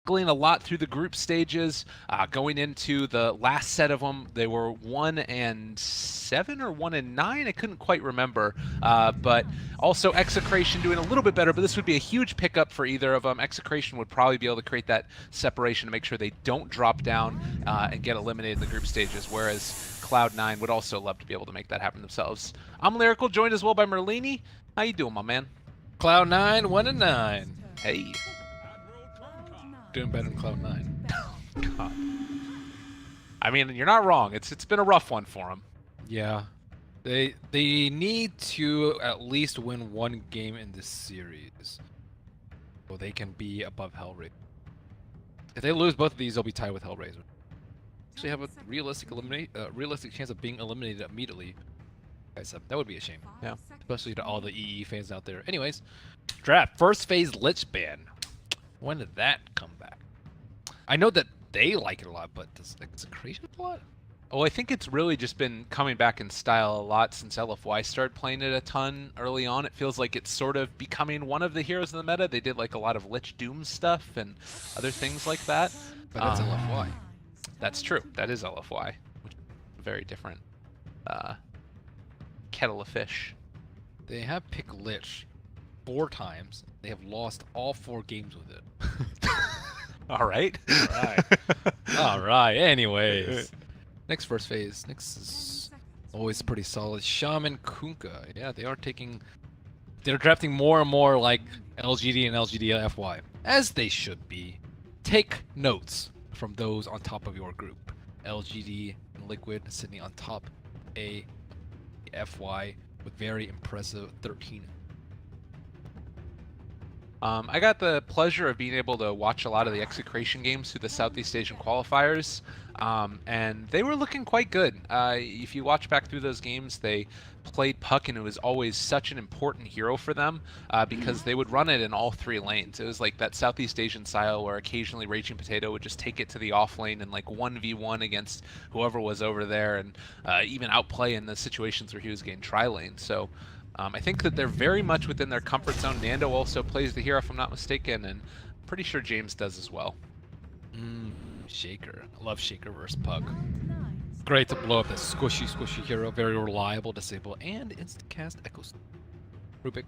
struggling a lot through the group stages. Going into the last set of them, they were 1-7 or 1-9. I couldn't quite remember. But also Execration doing a little bit better, but this would be a huge pickup for either of them. Execration would probably be able to create that separation to make sure they don't drop down and get eliminated in the group stages, whereas Cloud9 would also love to be able to make that happen themselves. I'm Lyrical, joined as well by Merlini. How you doing, my man? Cloud9, 1-9. Hey. Doing better than Cloud9. God. I mean, you're not wrong. It's been a rough one for them. Yeah. They need to at least win one game in this series, so they can be above Hellraiser. If they lose both of these, they'll be tied with Hellraiser. Actually, have a realistic chance of being eliminated immediately. That would be a shame. Yeah. Especially to all the EE fans out there. Anyways, draft first phase Lich ban. When did that come back? I know that they like it a lot, but does Execration a lot? Oh, I think it's really just been coming back in style a lot since LFY started playing it a ton early on. It feels like it's sort of becoming one of the heroes in the meta. They did like a lot of Lich Doom stuff and other things like that. But that's LFY. That's true. That is LFY, which is a very different kettle of fish. They have picked Lich 4 times. They have lost all 4 games with it. All right. All right. All right. Anyways, next first phase. Next is always pretty solid. Shaman Kunkka. Yeah, they're drafting more and more like LGD and LGD-FY, as they should be. Take notes from those on top of your group. LGD and Liquid sitting on top FY with very impressive 13. I got the pleasure of being able to watch a lot of the Execration games through the Southeast Asian qualifiers, and they were looking quite good. If you watch back through those games, they played Puck, and it was always such an important hero for them because they would run it in all 3 lanes. It was like that Southeast Asian style where occasionally Raging Potato would just take it to the off lane and like 1v1 against whoever was over there, and even outplay in the situations where he was getting tri-lane. So I think that they're very much within their comfort zone. Nando also plays the hero, if I'm not mistaken, and I'm pretty sure James does as well. Shaker. I love Shaker versus Puck. Great to blow up that squishy hero. Very reliable, disable, and instant cast echoes. Rubik.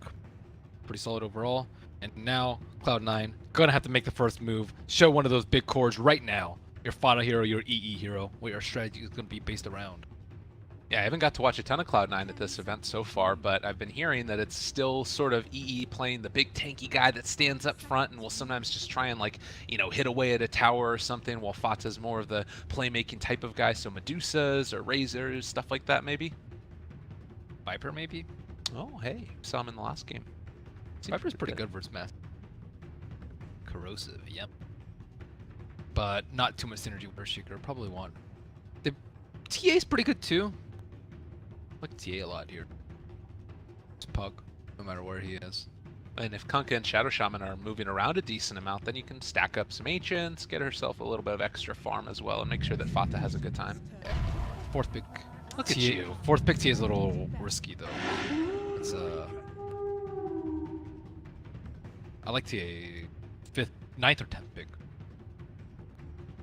Pretty solid overall. And now, Cloud9, gonna have to make the first move. Show one of those big cores right now. Your final hero, your EE hero, what your strategy is gonna be based around. Yeah, I haven't got to watch a ton of Cloud9 at this event so far, but I've been hearing that it's still sort of EE playing the big tanky guy that stands up front and will sometimes just try and, like, you know, hit away at a tower or something, while Fata's more of the playmaking type of guy, so Medusas or Razors, stuff like that maybe? Viper, maybe? Oh, hey, saw him in the last game. Viper's pretty good versus Math. Corrosive, yep. But not too much synergy with Earthshaker, probably want. The TA's pretty good too. I like TA a lot here. It's Puck, no matter where he is. And if Kunkka and Shadow Shaman are moving around a decent amount, then you can stack up some Ancients, get herself a little bit of extra farm as well, and make sure that Fata has a good time. Yeah. 4th pick. Look at you. 4th pick TA is a little risky though. It's I like TA 5th, 9th or 10th pick.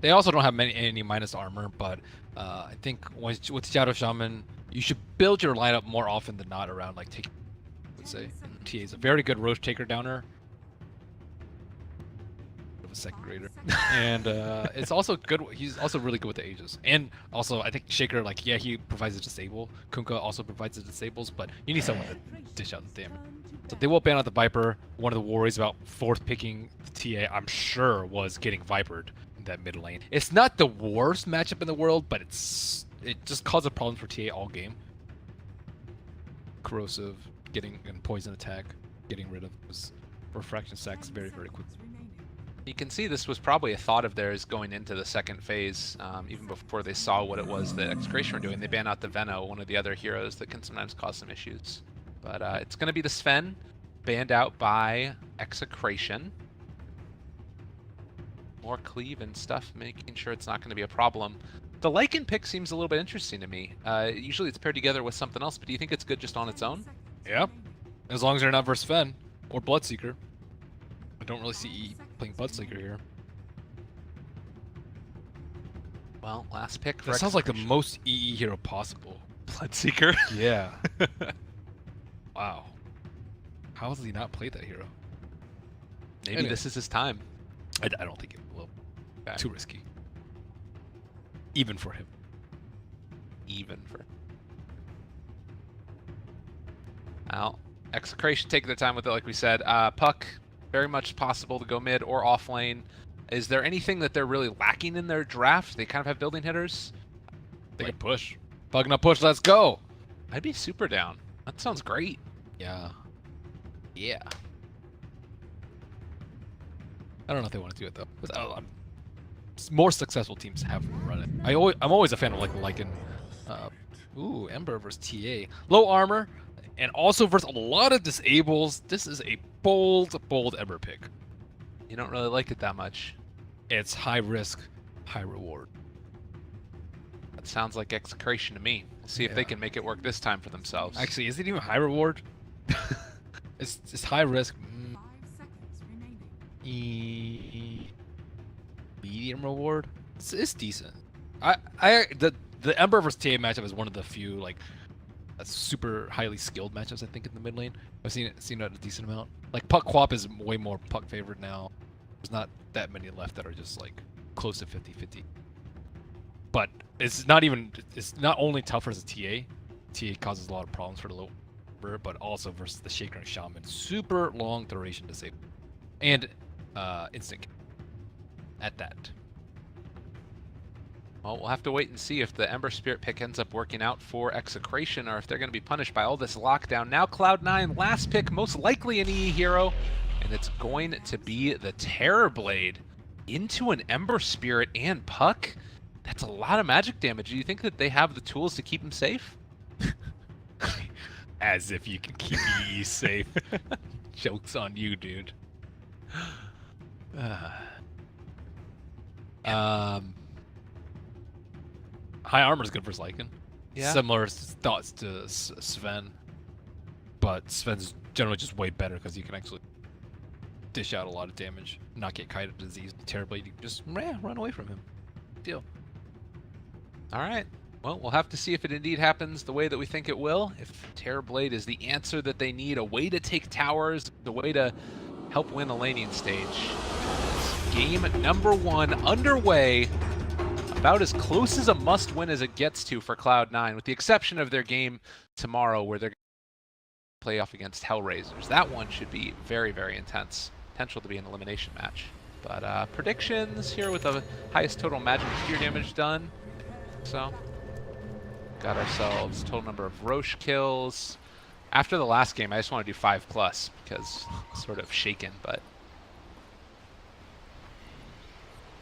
They also don't have any minus armor, but I think with Shadow Shaman, you should build your lineup more often than not around like taking. I would say TA is a very good Roach Taker downer. Of a 2nd grader, and it's also good. He's also really good with the Aegis, and also I think Shaker, like, yeah, he provides a disable. Kunkka also provides the disables, but you need someone to dish out the damage. So they will ban out the Viper. One of the worries about 4th picking the TA, I'm sure, was getting Vipered in that mid lane. It's not the worst matchup in the world, but it just causes problems for TA all game. Corrosive, getting and poison attack, getting rid of those refraction sacks very quickly. You can see this was probably a thought of theirs going into the 2nd phase, even before they saw what it was that Execration were doing. They ban out the Veno, one of the other heroes that can sometimes cause some issues. But it's going to be the Sven, banned out by Execration. More cleave and stuff, making sure it's not going to be a problem. The Lycan pick seems a little bit interesting to me. Usually it's paired together with something else, but do you think it's good just on its own? Yeah, as long as they're not versus Sven or Bloodseeker. I don't really see E playing Bloodseeker here. Well, last pick for That sounds like the Execration. most EE hero possible. Bloodseeker. Yeah. Wow. How has he not played that hero? Maybe Anyway. this is his time. I don't think it will. Okay. Too risky. Even for him. Even for. Well, Execration taking their time with it, like we said. Puck, very much possible to go mid or off lane. Is there anything that they're really lacking in their draft? They kind of have building hitters. They can push. Puck not push, let's go! I'd be super down. That sounds great. Yeah. Yeah. I don't know if they want to do it though. 'Cause more successful teams have run it. I'm always a fan of like Lycan. Ember versus TA. Low armor, and also versus a lot of disables. This is a bold Ember pick. You don't really like it that much. It's high risk, high reward. That sounds like Execration to me. We'll see if they Yeah. can make it work this time for themselves. Actually, is it even high reward? It's high risk. 5 seconds remaining. Medium reward. It's decent. The Ember versus TA matchup is one of the few like super highly skilled matchups I think in the mid lane. I've seen it a decent amount. Like Puck Quap is way more Puck favored now. There's not that many left that are just like close to 50-50. But it's not only tough versus TA. TA causes a lot of problems for the low Ember, but also versus the Shaker and Shaman. Super long duration disable. And instant kill. At that. Well, we'll have to wait and see if the Ember Spirit pick ends up working out for Execration or if they're going to be punished by all this lockdown. Now Cloud9, last pick, most likely an EE hero, and it's going to be the Terrorblade into an Ember Spirit and Puck. That's a lot of magic damage. Do you think that they have the tools to keep him safe? As if you can keep EE safe. Joke's on you, dude. High armor is good for Lycan. Yeah. Similar thoughts to Sven, but Sven's generally just way better because you can actually dish out a lot of damage, not get kited disease. Terribly, you can just run away from him. Deal. All right. Well, we'll have to see if it indeed happens the way that we think it will. If Terrorblade is the answer that they need, a way to take towers, the way to help win a laning stage. Game number 1 underway. About as close as a must-win as it gets to for Cloud9, with the exception of their game tomorrow where they're going to play off against Hellraisers. That one should be very, very intense. Potential to be an elimination match. But predictions here with the highest total magic spear damage done. So, got ourselves total number of Roche kills. After the last game, I just want to do 5+ because it's sort of shaken, but...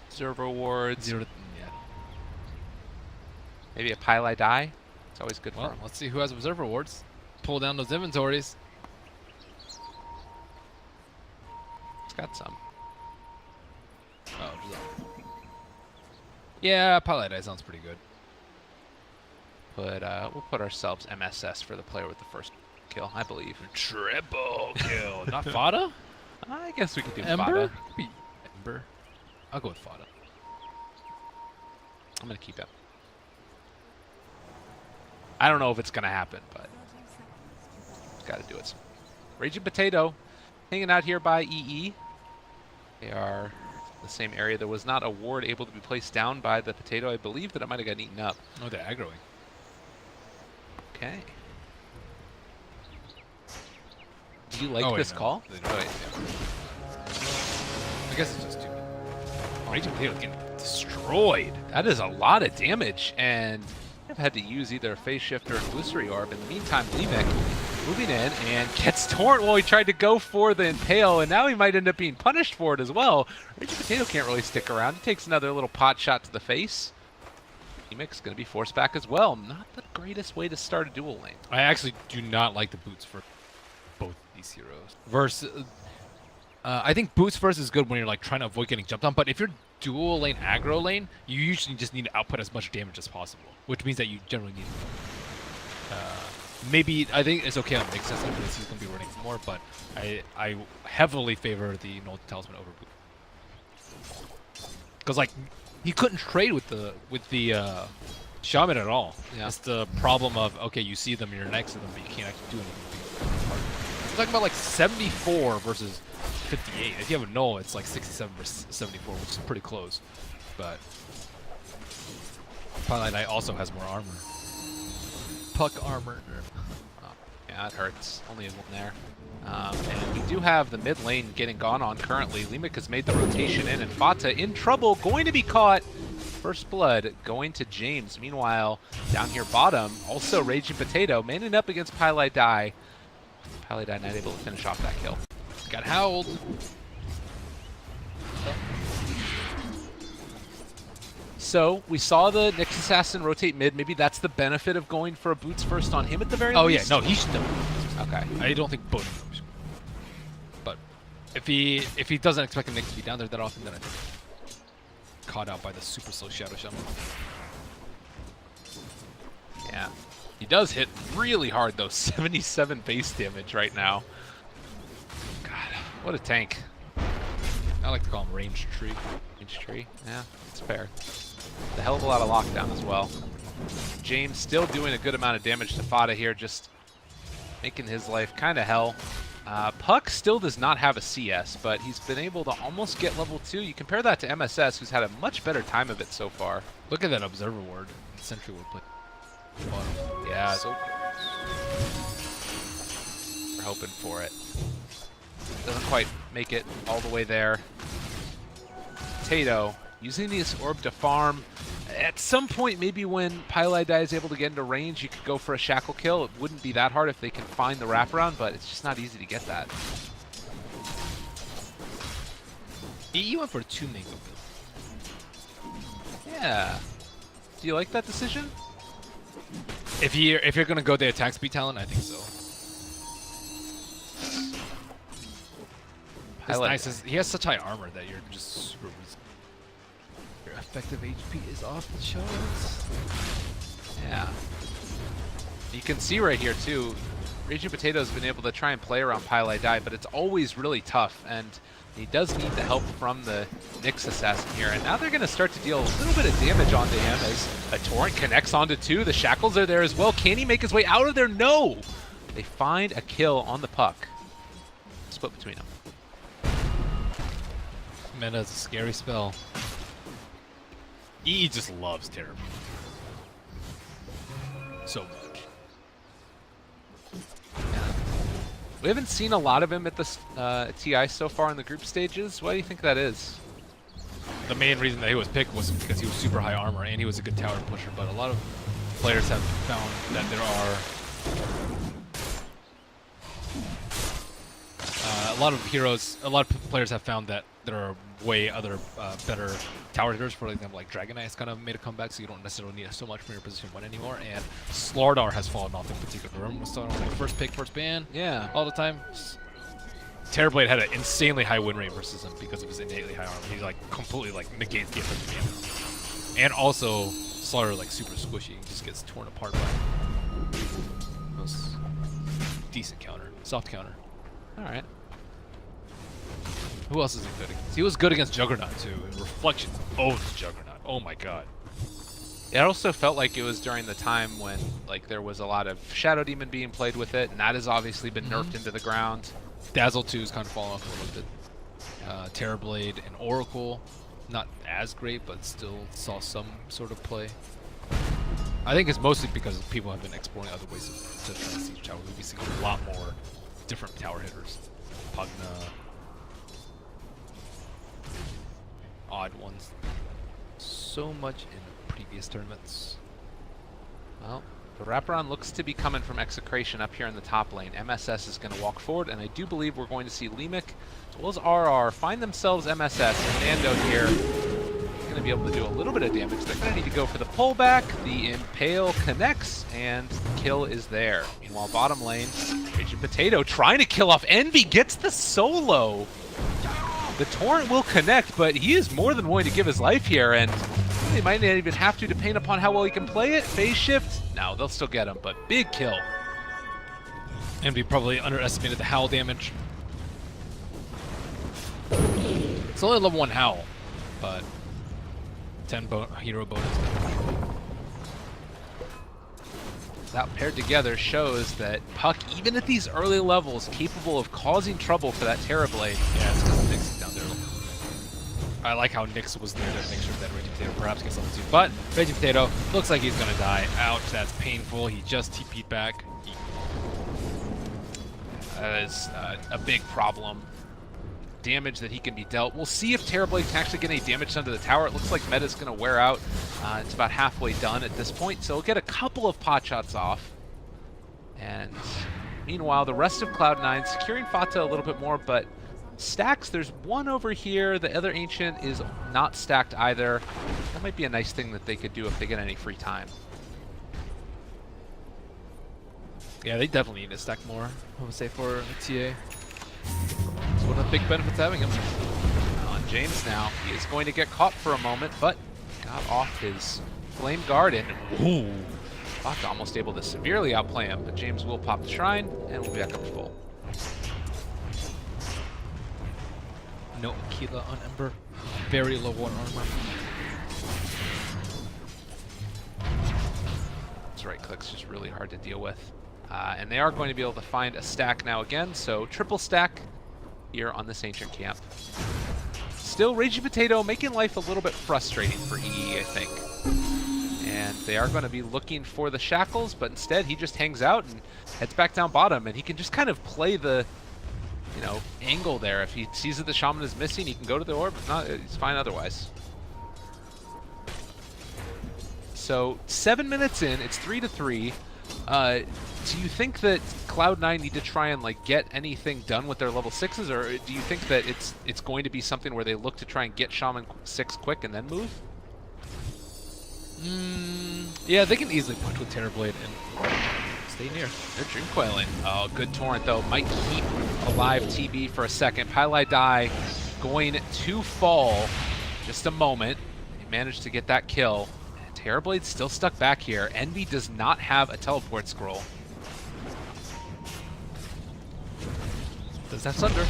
Observer awards. Yeah. Maybe a Pili die. It's always good for Well, him. let's see who has observer awards. Pull down those inventories. It's got some. Oh, yeah, Pilot Eye sounds pretty good. We'll put ourselves MSS for the player with the first kill, I believe. Triple kill. Not Fada? I guess we could do Ember? Fada. Could be Ember. I'll go with Fada. I'm gonna keep him. I don't know if it's gonna happen, but 30 seconds. gotta do it. Raging Potato, hanging out here by EE. They are the same area. There was not a ward able to be placed down by the Potato. I believe that it might have gotten eaten up. Oh, they're aggroing. Okay. Do you like Oh, wait, this no. call? They don't. Oh, wait, I guess it's just two. Raging Potato's getting destroyed. that is a lot of damage, and I've had to use either a Phase Shifter or an Illusory Orb. In the meantime, Lemek moving in and gets torn while he tried to go for the Impale, and now he might end up being punished for it as well. Raging Potato can't really stick around. He takes another little pot shot to the face. Lemek's going to be forced back as well. Not the greatest way to start a dual lane. I actually do not like the boots for both of these heroes. Versus, I think boots first is good when you're like trying to avoid getting jumped on, but if you're dual lane aggro lane, you usually just need to output as much damage as possible, which means that you generally need. Maybe I think it's okay on mix system because he's gonna be running more, but I heavily favor the Null Talisman over boot. Because like he couldn't trade with the shaman at all. Yeah. It's the problem of, okay, you see them, you're next to them, but you can't actually do anything. We're talking about like 74 versus 58. If you have a null, it's like 67 versus 74, which is pretty close. But Cloud9 also has more armor. Puck armor. Oh, yeah, it hurts. Only one there. And we do have the mid lane getting gone on currently. Limek has made the rotation in, and Fata in trouble, going to be caught. First blood going to James. Meanwhile, down here bottom, also Raging Potato, manning up against Pylai Dai. Pylai Dai not able to finish off that kill. Got howled. So we saw the Nyx Assassin rotate mid. Maybe that's the benefit of going for a boots first on him at the very Oh yeah, least. no, he should know. Okay. I don't think both of them should. But if he doesn't expect Nyx to be down there that often, then I think caught out by the super slow Shadow Shaman. Yeah. He does hit really hard though. 77 base damage right now. God, what a tank. I like to call him Range Tree. Range tree. Yeah, it's fair. A hell of a lot of lockdown as well. James still doing a good amount of damage to Fata here, just making his life kind of hell. Puck still does not have a CS, but he's been able to almost get level 2. You compare that to MSS, who's had a much better time of it so far. Look at that Observer Ward. Sentry Ward play. Bottom. Yeah, so we're hoping for it. Doesn't quite make it all the way there. Potato using this orb to farm. At some point, maybe when Pylai Dai is able to get into range, you could go for a shackle kill. It wouldn't be that hard if they can find the wraparound, but it's just not easy to get that. You went for a 2 mango build. Yeah. Do you like that decision? If you're gonna go the attack speed talent, I think so. It's nice. He has such high armor that you're just super resistant. Your effective HP is off the charts. Yeah. You can see right here too, Raging Potato's been able to try and play around Pylai Dai, but it's always really tough, and he does need the help from the Nyx Assassin here. And now they're going to start to deal a little bit of damage onto him as a Torrent connects onto 2. The Shackles are there as well. Can he make his way out of there? No! They find a kill on the Puck. Split between them. Meta is a scary spell. EE just loves Terror. So much. We haven't seen a lot of him at the TI so far in the group stages. Why do you think that is? The main reason that he was picked was because he was super high armor and he was a good tower pusher, but a lot of players have found that there are a lot of players have found that there are way other better tower hitters. For example, like Dragon Knight's kind of made a comeback, so you don't necessarily need so much from your position 1 anymore. And Slardar has fallen off in particular. Remember, Slardar was like first pick, first ban, Yeah. all the time. Terrorblade had an insanely high win rate versus him because of his innately high armor. He like completely like negates the effect of damage. And also, Slardar like super squishy and just gets torn apart by most decent counter, soft counter. All right. Who else is he good against? He was good against Juggernaut too. And Reflection owns Juggernaut. Oh my god. It also felt like it was during the time when like there was a lot of Shadow Demon being played with it, and that has obviously been nerfed into the ground. Dazzle 2 is kind of falling off a little bit. Terrorblade and Oracle, not as great, but still saw some sort of play. I think it's mostly because people have been exploring other ways to try to siege tower. We've been seeing a lot more different tower hitters. Pugna, odd ones. So much in previous tournaments. Well, the wraparound looks to be coming from Execration up here in the top lane. MSS is going to walk forward, and I do believe we're going to see Limek as well as RR find themselves MSS. And Nando here going to be able to do a little bit of damage. They're going to need to go for the pullback. The Impale connects, and the kill is there. Meanwhile, bottom lane, Raging Potato trying to kill off Envy, gets the solo. The Torrent will connect, but he is more than willing to give his life here, and they might not even have to depend upon how well he can play it. Phase shift, no, they'll still get him, but big kill. Envy probably underestimated the Howl damage. It's only level 1 Howl, but 10 hero bonus. That paired together shows that Puck, even at these early levels, capable of causing trouble for that Terrorblade. Yeah, it's because Nyx is down there. I like how Nyx was there to make sure that Raging Potato perhaps gets level 2. But Raging Potato looks like he's going to die. Ouch, that's painful. He just TP'd back. That is a big problem. Damage that he can be dealt. We'll see if Terrorblade can actually get any damage done to the tower. It looks like meta's going to wear out. It's about halfway done at this point, so we'll get a couple of pot shots off. And meanwhile, the rest of Cloud9 securing Fata a little bit more, but stacks, there's one over here. The other Ancient is not stacked either. That might be a nice thing that they could do if they get any free time. Yeah, they definitely need to stack more, I would say, for TA. It's one of the big benefits of having him. On James now, he is going to get caught for a moment, but got off his Flame Guard, and ooh, Fata almost able to severely outplay him, but James will pop the Shrine, and we'll be back up to full. No Aquila on Ember. Very low on armor. This right click's just really hard to deal with. And they are going to be able to find a stack now again, so triple stack here on this Ancient camp. Still, Raging Potato making life a little bit frustrating for EE, I think. And they are going to be looking for the shackles, but instead he just hangs out and heads back down bottom, and he can just kind of play the, you know, angle there. If he sees that the Shaman is missing, he can go to the orb. If not, he's fine otherwise. So 7 minutes in, it's 3-3. Do you think that Cloud9 need to try and like get anything done with their level 6s, or do you think that it's going to be something where they look to try and get Shaman 6 quick and then move? Yeah, they can easily punch with Terrorblade and stay near. They're Dream Coiling. Oh, good Torrent though. Might keep alive TB for a second. Pylai Die going to fall. Just a moment. He managed to get that kill. Terrorblade's still stuck back here. Envy does not have a teleport scroll. Does have Sunder.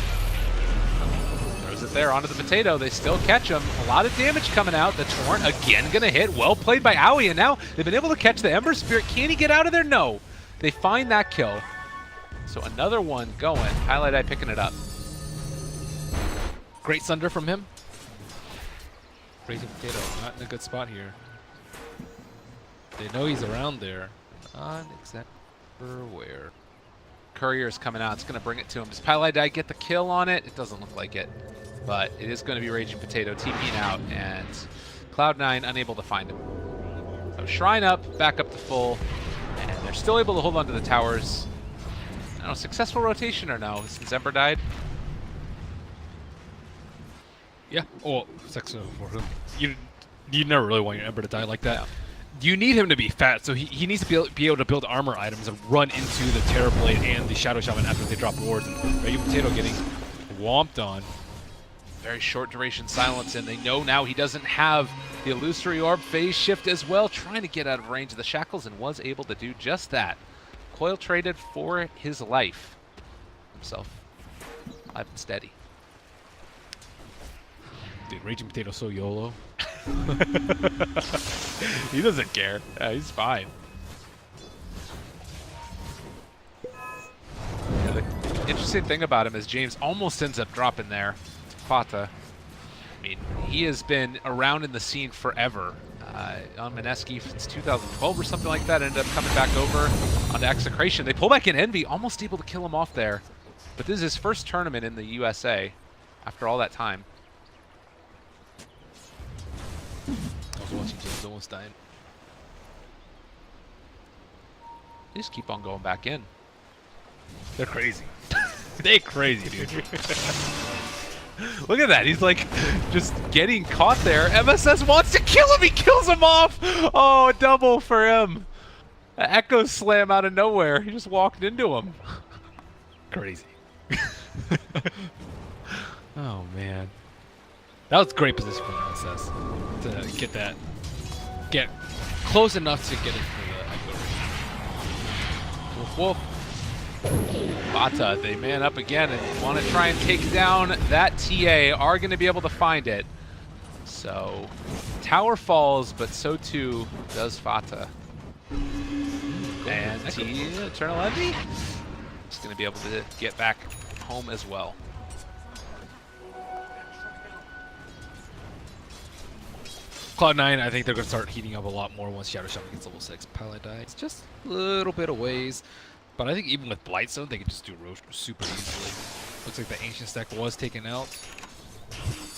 Throws it there onto the Potato. They still catch him. A lot of damage coming out. The Torrent again gonna hit. Well played by Owie, and now they've been able to catch the Ember Spirit. Can he get out of there? No. They find that kill. So another one going. Highlight Eye picking it up. Great Sunder from him. Raging Potato, not in a good spot here. They know he's around there. Not exactly where. Courier's coming out. It's going to bring it to him. Does Pylai Die get the kill on it? It doesn't look like it. But it is going to be Raging Potato TPing out, and Cloud9 unable to find him. So Shrine up, back up to full, and they're still able to hold on to the towers. I don't know, successful rotation or no, since Ember died? Yeah. Oh, successful for him. You never really want your Ember to die like that. You need him to be fat, so he needs to be able to build armor items and run into the Terrorblade and the Shadow Shaman after they drop wards. And Raging Potato getting whomped on. Very short duration silence, and they know now he doesn't have the Illusory Orb. Phase shift as well, trying to get out of range of the shackles, and was able to do just that. Coil traded for his life. Himself alive and steady. Dude, Raging Potato so YOLO. He doesn't care. He's fine. Yeah, the interesting thing about him is James almost ends up dropping there to Fata. I mean, he has been around in the scene forever. On Mineski since 2012 or something like that. Ended up coming back over onto Execration. They pull back in Envy, almost able to kill him off there. But this is his first tournament in the USA after all that time. I was watching James almost dying. They just keep on going back in. They're crazy. They're crazy, dude. Look at that. He's like just getting caught there. MSS wants to kill him. He kills him off. Oh, a double for him. An Echo Slam out of nowhere. He just walked into him. Crazy. Oh, man. That was great position from MSS to get close enough to get into the Echo Ring. Wolf, wolf. Fata, they man up again and want to try and take down that TA. Are going to be able to find it. So tower falls, but so too does Fata. And Eternal Envy is going to be able to get back home as well. Cloud9, I think they're going to start heating up a lot more once Shadow Shaman gets level 6. Pally dies just a little bit of ways. But I think even with Blightstone, they can just do Roche super easily. Looks like the Ancient Stack was taken out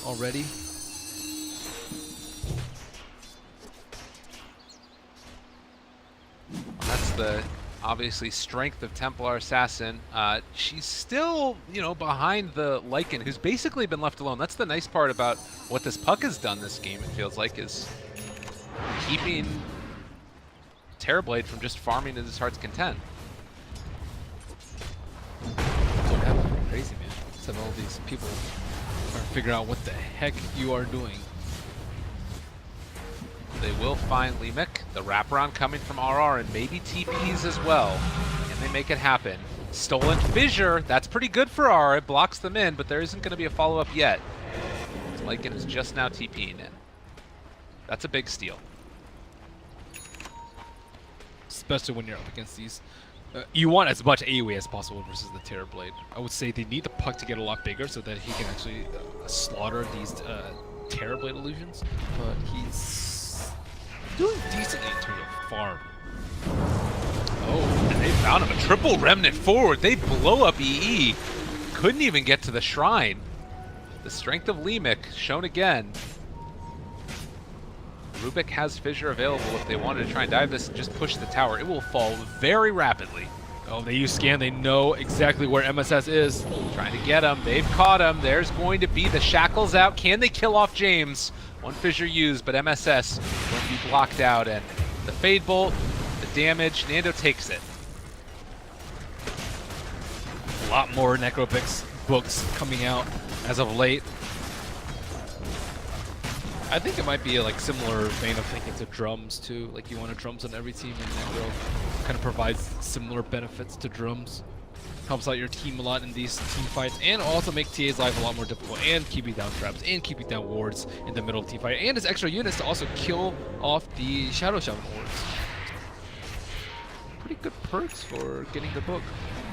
already. That's the obviously strength of Templar Assassin. She's still, you know, behind the Lycan, who's basically been left alone. That's the nice part about what this Puck has done this game, it feels like, is keeping Terrorblade from just farming to his heart's content. So happening crazy, man. Just have all these people trying to figure out what the heck you are doing. They will find Limek, the wraparound coming from RR, and maybe TPs as well. And they make it happen. Stolen Fissure, that's pretty good for RR. It blocks them in, but there isn't going to be a follow-up yet. Lycan is just now TPing in. That's a big steal. Especially when you're up against these. You want as much AoE as possible versus the Terrorblade. I would say they need the Puck to get a lot bigger so that he can actually slaughter these Terrorblade illusions. But he's doing decently in terms of farm. Oh, and they found him a triple remnant forward. They blow up EE. Couldn't even get to the shrine. The strength of Limek shown again. Rubik has Fissure available if they wanted to try and dive this and just push the tower. It will fall very rapidly. Oh, they use scan. They know exactly where MSS is. Trying to get him. They've caught him. There's going to be the shackles out. Can they kill off James? One Fissure used, but MSS going to be blocked out. And the Fade Bolt, the damage, Nando takes it. A lot more Necropix books coming out as of late. I think it might be a similar vein of thinking to drums too. Like you want a drums on every team, and Necro kind of provides similar benefits to drums. Helps out your team a lot in these team fights, and also make TA's life a lot more difficult, and keeping down traps, and keeping down wards in the middle of the team fight, and his extra units to also kill off the Shadow Shaman wards. Pretty good perks for getting the book.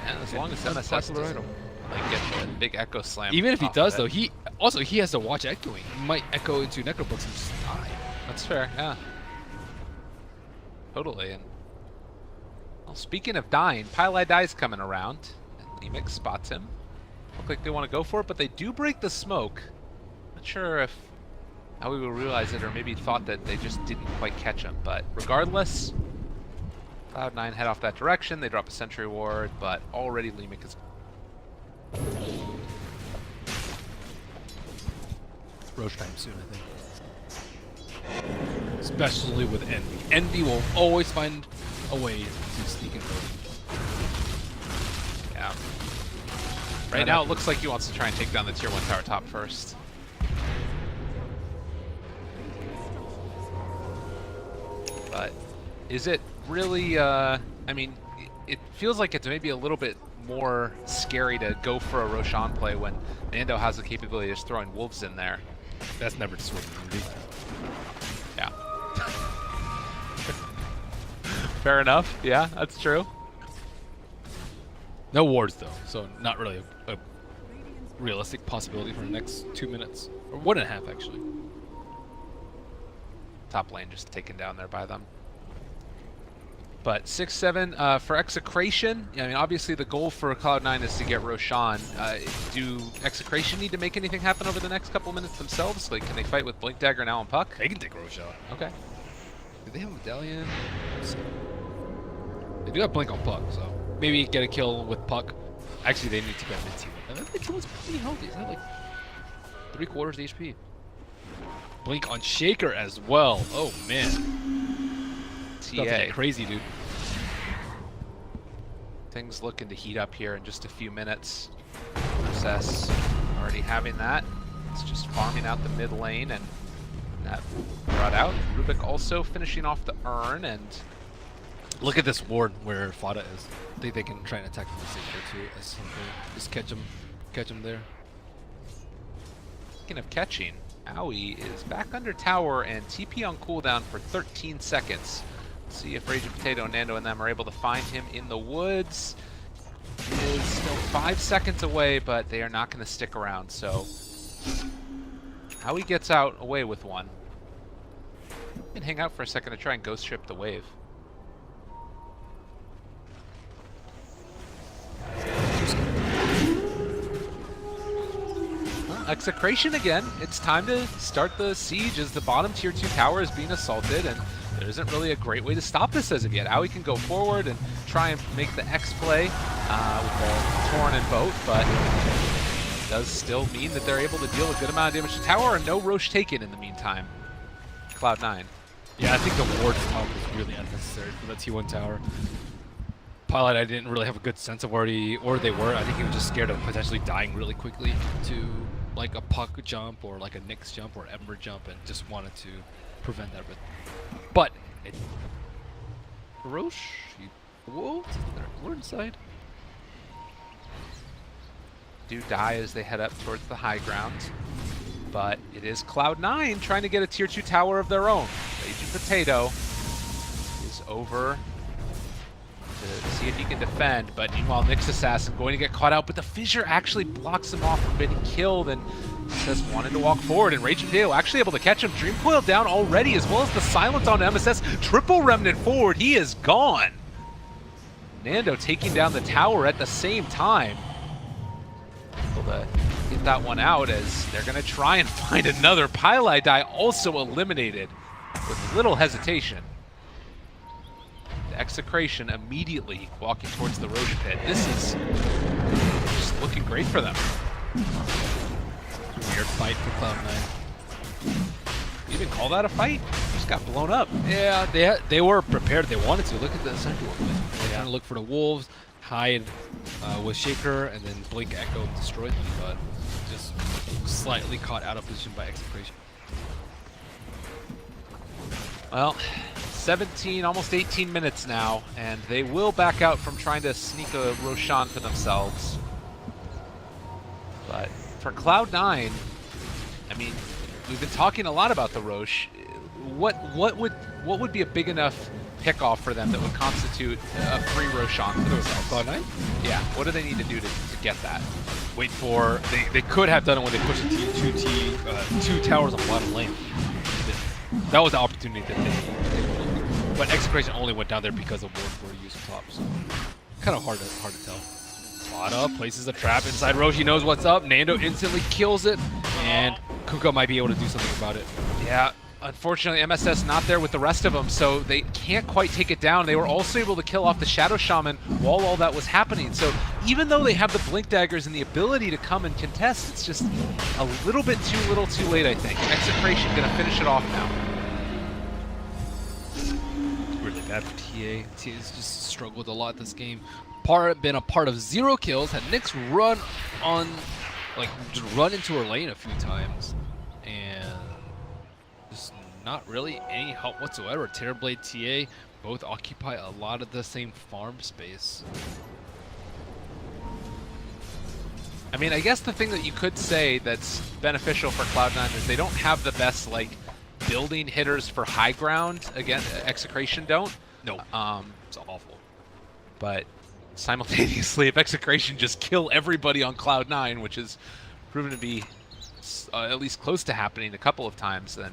And as long as MSS doesn't get the big Echo Slam. Even if he does, though, he has to watch echoing. He might echo into Necrobooks and just die. That's fair, yeah. Totally. And well, speaking of dying, Pili Die's coming around. And Limek spots him. Look like they want to go for it, but they do break the smoke. Not sure if how we will realize it, or maybe thought that they just didn't quite catch him. But regardless, Cloud9 head off that direction. They drop a Sentry Ward, but already Limek is Roach time soon, I think. Especially with Envy. Envy will always find a way to sneak in. Yeah. Right now, it looks like he wants to try and take down the Tier 1 tower top first. But is it really, I mean, it feels like it's maybe a little bit more scary to go for a Roshan play when Nando has the capability of just throwing wolves in there. That's never dissuaded me. Yeah. Fair enough. Yeah, that's true. No wards though, so not really a realistic possibility for the next 2 minutes. Or 1.5 actually. Top lane just taken down there by them. But 6-7 for Execration. I mean, obviously the goal for Cloud9 is to get Roshan. Do Execration need to make anything happen over the next couple minutes themselves? Like, can they fight with Blink Dagger now and Puck? They can take Roshan. Okay. Do they have a medallion? They do have Blink on Puck, so maybe get a kill with Puck. Actually, they need to get mid-team. And that mid-team was pretty healthy. Is that like 3/4 HP? Blink on Shaker as well. Oh man. About to get crazy, dude. Things looking to heat up here in just a few minutes. SS already having that. It's just farming out the mid lane, and that brought out. Rubik also finishing off the urn, and look at this ward where Fada is. I think they can try and attack from the Shaker too as something. Just catch him there. speaking of catching, Owie is back under tower and TP on cooldown for 13 seconds. See if Rage and Potato, Nando, and them are able to find him in the woods. He is still 5 seconds away, but they are not going to stick around. So Owie gets out away with one. You can hang out for a second to try and ghost trip the wave. Execration again. It's time to start the siege as the bottom tier 2 tower is being assaulted, and there isn't really a great way to stop this as of yet. Owie can go forward and try and make the X play with the Torn and boat, but it does still mean that they're able to deal a good amount of damage to tower, and no Roche taken in the meantime. Cloud9. Yeah, I think the ward top was really unnecessary for the T1 tower. Pilot, I didn't really have a good sense of where they were. I think he was just scared of potentially dying really quickly to like a puck jump or like a Nyx jump or Ember jump, and just wanted to prevent that. But Roche, whoa, we're inside. Do die as they head up towards the high ground, but it is Cloud9 trying to get a tier 2 tower of their own. Rage and Potato is over to see if he can defend, but meanwhile Nyx Assassin going to get caught out, but the fissure actually blocks him off from getting killed, and MSS wanted to walk forward, and Rage and Potato actually able to catch him. Dream Coil down already, as well as the silence on MSS. Triple Remnant forward, he is gone. Nando taking down the tower at the same time. Able to get that one out as they're going to try and find another. Pili Die also eliminated with little hesitation. The Execration immediately walking towards the Roche pit. This is just looking great for them. Weird fight for Cloud9. You even call that a fight? Just got blown up. Yeah, they were prepared. They wanted to. Look at the center one. They kind of look for the wolves, hide with Shaker, and then blink Echo and destroy them, but just slightly caught out of position by Execration. Well, 17, almost 18 minutes now, and they will back out from trying to sneak a Roshan for themselves. But for Cloud9, I mean, we've been talking a lot about the Roche. What would be a big enough pickoff for them that would constitute a free Roshan for themselves? Cloud9? Yeah. What do they need to do to get that? Wait for they could have done it when they pushed the two towers on the bottom lane. That was the opportunity that they were looking for. But Execration only went down there because of wards were used top, so kind of hard to tell. Spot up, places a trap inside Roche. He knows what's up. Nando instantly kills it, and Kuka might be able to do something about it. Yeah. Unfortunately, MSS not there with the rest of them, so they can't quite take it down. They were also able to kill off the Shadow Shaman while all that was happening. So even though they have the Blink Daggers and the ability to come and contest, it's just a little bit too little too late, I think. Execration going to finish it off now. Really bad for TA. TA's just struggled a lot this game. Been a part of 0 kills, had Nyx run into her lane a few times, and just not really any help whatsoever. Terrorblade, TA, both occupy a lot of the same farm space. I mean, I guess the thing that you could say that's beneficial for Cloud9 is they don't have the best, like, building hitters for high ground. Again, Execration don't. No, it's awful. But simultaneously, if Execration just kill everybody on Cloud9, which is proven to be at least close to happening a couple of times, then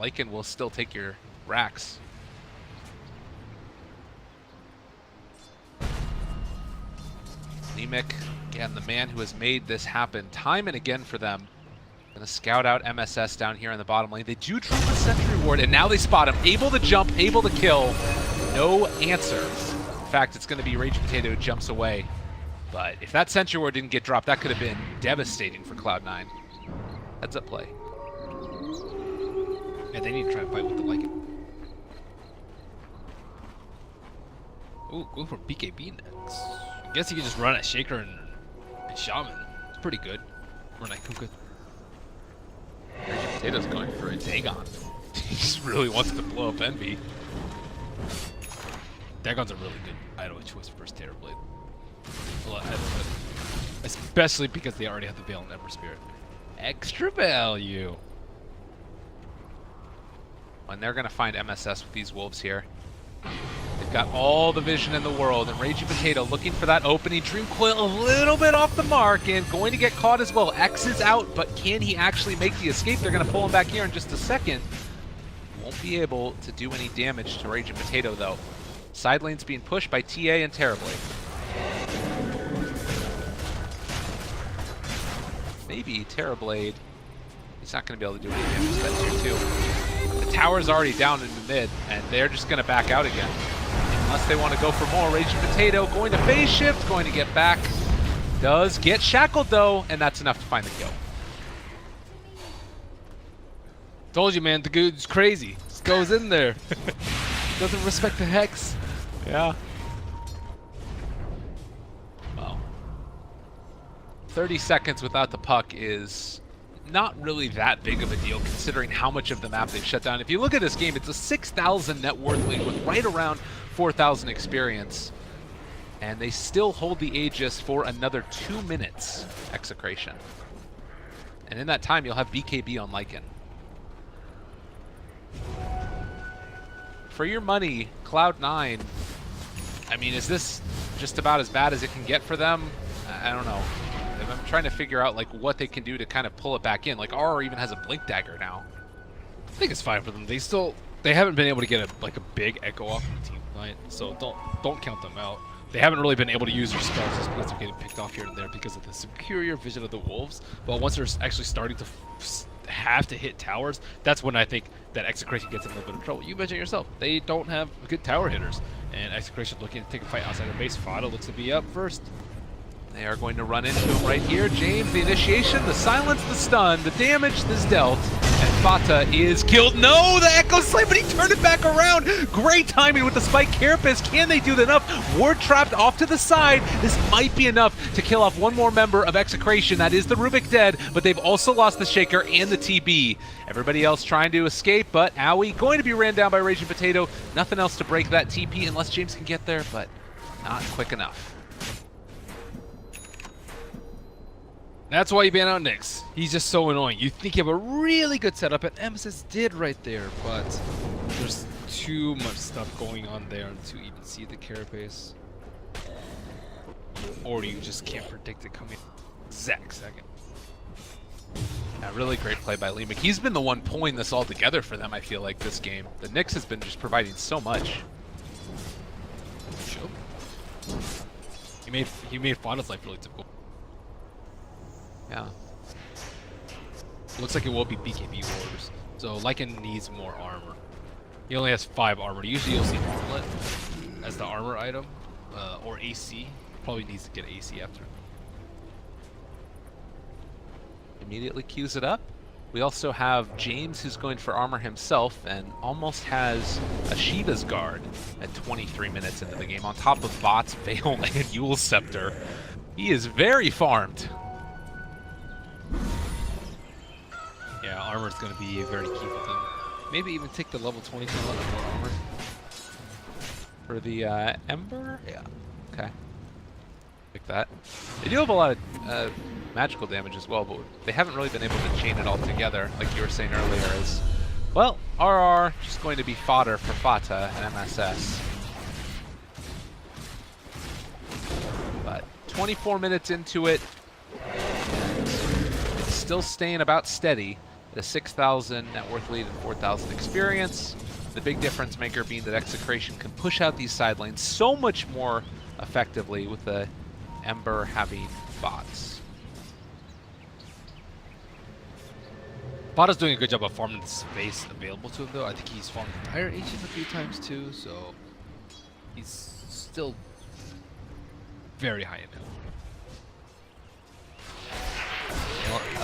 Lycan will still take your racks. Nemec, again, the man who has made this happen time and again for them. Gonna scout out MSS down here in the bottom lane. They do drop a sentry ward, and now they spot him. Able to jump, able to kill. No answer. In fact, it's gonna be Rage Potato who jumps away. But if that sentry ward didn't get dropped, that could have been devastating for Cloud9. Heads up play. Yeah, they need to try and fight with the Lycan. Ooh, go for BKB next. I guess you can just run at Shaker and Shaman. It's pretty good. Run at Kuka. Rage Potato's going for a Dagon. He just really wants to blow up Envy. Dagon's a really good idle choice for Terrorblade. A lot better, especially because they already have the Veil and Ember Spirit. extra value. And they're going to find MSS with these Wolves here. They've got all the vision in the world, and Raging Potato looking for that opening. Dream Coil a little bit off the mark and going to get caught as well. X is out, but can he actually make the escape? They're going to pull him back here in just a second. Won't be able to do any damage to Raging Potato, though. Side lane's being pushed by TA and Terrorblade. Maybe Terrorblade. He's not going to be able to do any damage to that tier 2. The tower's already down in the mid, and they're just going to back out again. Unless they want to go for more. Raging Potato going to phase shift, going to get back. Does get shackled, though, and that's enough to find the kill. Told you, man, the dude's crazy. Just goes in there. Doesn't respect the hex. Yeah. Well, 30 seconds without the puck is not really that big of a deal considering how much of the map they've shut down. If you look at this game, it's a 6,000 net worth lead with right around 4,000 experience. And they still hold the Aegis for another 2 minutes, Execration. And in that time, you'll have BKB on Lycan. For your money, Cloud9, I mean, is this just about as bad as it can get for them? I don't know. I'm trying to figure out like what they can do to kind of pull it back in. Like RR even has a Blink Dagger now. I think it's fine for them. They haven't been able to get a big echo off from team tonight, so don't count them out. They haven't really been able to use their spells just because they're getting picked off here and there because of the superior vision of the Wolves. But once they're actually starting to have to hit towers, that's when I think that Execration gets in a little bit of trouble. You mentioned yourself, they don't have good tower hitters, and Execration looking to take a fight outside of base. Fada looks to be up first. They are going to run into him right here. James, the initiation, the silence, the stun, the damage is dealt, and Fata is killed. No, the Echo Slam, but he turned it back around. Great timing with the spike. Carapace, can they do enough? Ward trapped off to the side. This might be enough to kill off one more member of Execration. That is the Rubik dead, but they've also lost the Shaker and the TB. Everybody else trying to escape, but Owie going to be ran down by Raging Potato. Nothing else to break that TP unless James can get there, but not quick enough. That's why you ban out Nyx. He's just so annoying. You think you have a really good setup, and Emesis did right there, but there's too much stuff going on there to even see the carapace. Or you just can't predict it coming exact second. Yeah, really great play by Leemic. He's been the one pulling this all together for them, I feel like, this game. The Nyx has been just providing so much. Sure. He made Fada's life really difficult. Yeah. Looks like it will be BKB Wars. So Lycan needs more armor. He only has 5 armor. Usually you'll see Armlet as the armor item, or AC. Probably needs to get AC after. Immediately queues it up. We also have James, who's going for armor himself and almost has a Shiva's Guard at 23 minutes into the game, on top of bots, Veil, and Yule Scepter. He is very farmed. Yeah, armor is going to be very key for them. Maybe even take the level 20 to level more armor. For the Ember? Yeah. Okay. Like that. They do have a lot of magical damage as well, but they haven't really been able to chain it all together, like you were saying earlier, as well. RR just going to be fodder for Fata and MSS. But 24 minutes into it, it's still staying about steady. The 6,000 net worth lead and 4,000 experience. The big difference maker being that Execration can push out these side lanes so much more effectively with the Ember having bots. Fada's doing a good job of farming the space available to him, though. I think he's farmed entire Aegis a few times too, so he's still very high in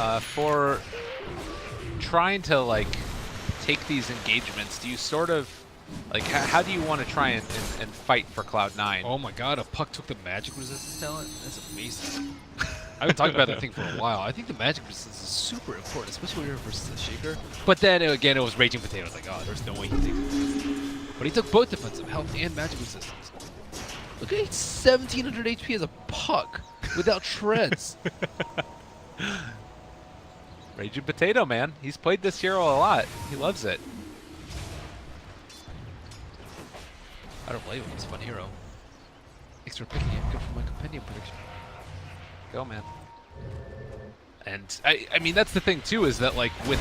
health. For trying to like take these engagements, do you sort of like how do you want to try and fight for Cloud9? Oh my god, a puck took the magic resistance talent? That's amazing. I've been talking about that thing for a while. I think the magic resistance is super important, especially when you're versus the Shaker. But then again, it was Raging Potato. I was like, oh, there's no way he takes it. But he took both defensive health and magic resistance. Look at 1700 HP as a puck without treads. Raging Potato, man. He's played this hero a lot. He loves it. I don't blame him. He's a fun hero. Thanks for picking him. Good for my compendium prediction. Go, man. And I mean, that's the thing too, is that like with